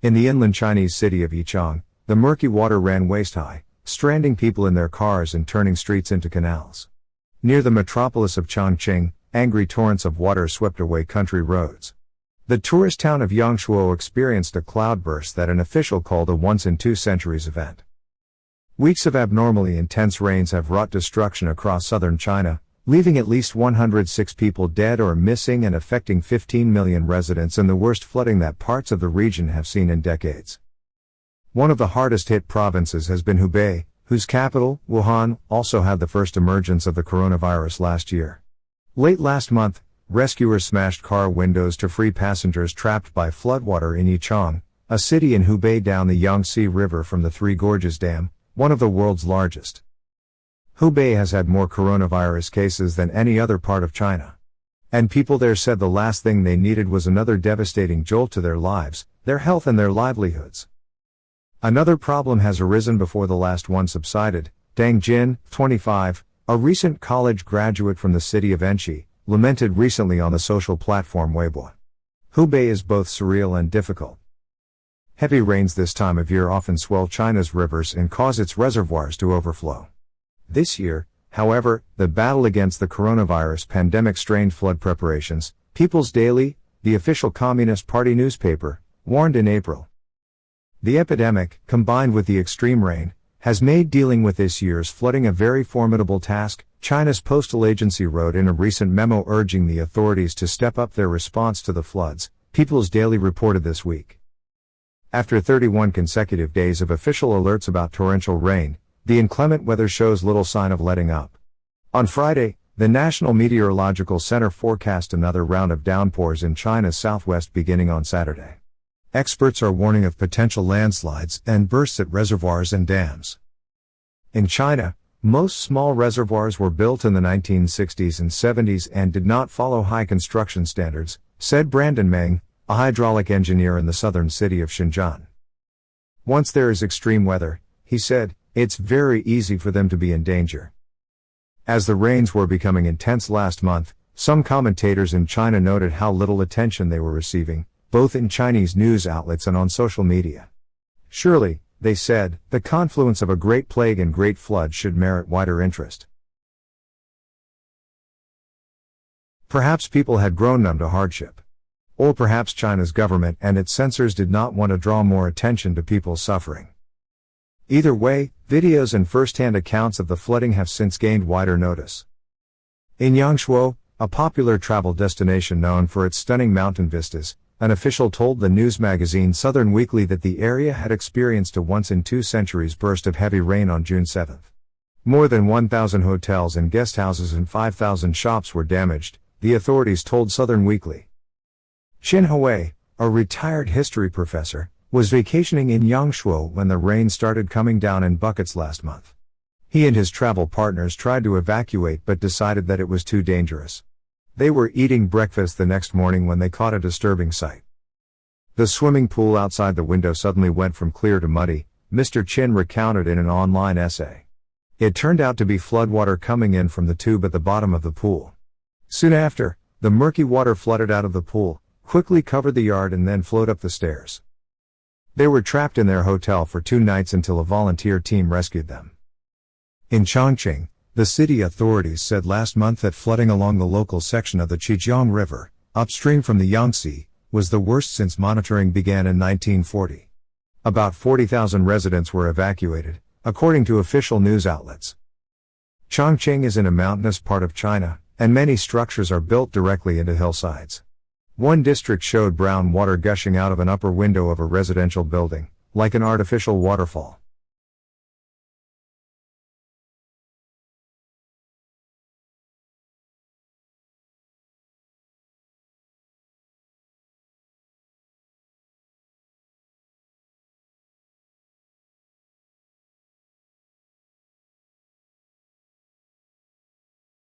In the inland Chinese city of Yichang, the murky water ran waist-high, stranding people in their cars and turning streets into canals. Near the metropolis of Chongqing, angry torrents of water swept away country roads. The tourist town of Yangshuo experienced a cloudburst that an official called a once-in-2 centuries event. Weeks of abnormally intense rains have wrought destruction across southern China, leaving at least 106 people dead or missing and affecting 15 million residents in the worst flooding that parts of the region have seen in decades. One of the hardest-hit provinces has been Hubei, whose capital, Wuhan, also had the first emergence of the coronavirus last year. Late last month, rescuers smashed car windows to free passengers trapped by floodwater in Yichang, a city in Hubei down the Yangtze River from the Three Gorges Dam, one of the world's largest. Hubei has had more coronavirus cases than any other part of China. And people there said the last thing they needed was another devastating jolt to their lives, their health and their livelihoods. Another problem has arisen before the last one subsided. Dang Jin, 25, a recent college graduate from the city of Enshi, lamented recently on the social platform Weibo. Hubei is both surreal and difficult. Heavy rains this time of year often swell China's rivers and cause its reservoirs to overflow. This year, however, the battle against the coronavirus pandemic strained flood preparations. People's Daily, the official Communist Party newspaper, warned in April. The epidemic, combined with the extreme rain, has made dealing with this year's flooding a very formidable task, China's postal agency wrote in a recent memo urging the authorities to step up their response to the floods, People's Daily reported this week. After 31 consecutive days of official alerts about torrential rain, the inclement weather shows little sign of letting up. On Friday, the National Meteorological Center forecast another round of downpours in China's southwest beginning on Saturday. Experts are warning of potential landslides and bursts at reservoirs and dams. In China, most small reservoirs were built in the 1960s and 70s and did not follow high construction standards, said Brandon Meng, a hydraulic engineer in the southern city of Shenzhen. Once there is extreme weather, he said, it's very easy for them to be in danger. As the rains were becoming intense last month, some commentators in China noted how little attention they were receiving, both in Chinese news outlets and on social media. Surely, they said, the confluence of a great plague and great flood should merit wider interest. Perhaps people had grown numb to hardship. Or perhaps China's government and its censors did not want to draw more attention to people's suffering. Either way, videos and first-hand accounts of the flooding have since gained wider notice. In Yangshuo, a popular travel destination known for its stunning mountain vistas, an official told the news magazine Southern Weekly that the area had experienced a once-in-2 centuries burst of heavy rain on June 7. More than 1,000 hotels and guest houses and 5,000 shops were damaged, the authorities told Southern Weekly. Xin Hui, a retired history professor, was vacationing in Yangshuo when the rain started coming down in buckets last month. He and his travel partners tried to evacuate but decided that it was too dangerous. They were eating breakfast the next morning when they caught a disturbing sight. The swimming pool outside the window suddenly went from clear to muddy, Mr. Chin recounted in an online essay. It turned out to be floodwater coming in from the tube at the bottom of the pool. Soon after, the murky water flooded out of the pool, quickly covered the yard and then flowed up the stairs. They were trapped in their hotel for 2 nights until a volunteer team rescued them. In Chongqing, the city authorities said last month that flooding along the local section of the Yichang River, upstream from the Yangtze, was the worst since monitoring began in 1940. About 40,000 residents were evacuated, according to official news outlets. Chongqing is in a mountainous part of China, and many structures are built directly into hillsides. One district showed brown water gushing out of an upper window of a residential building, like an artificial waterfall.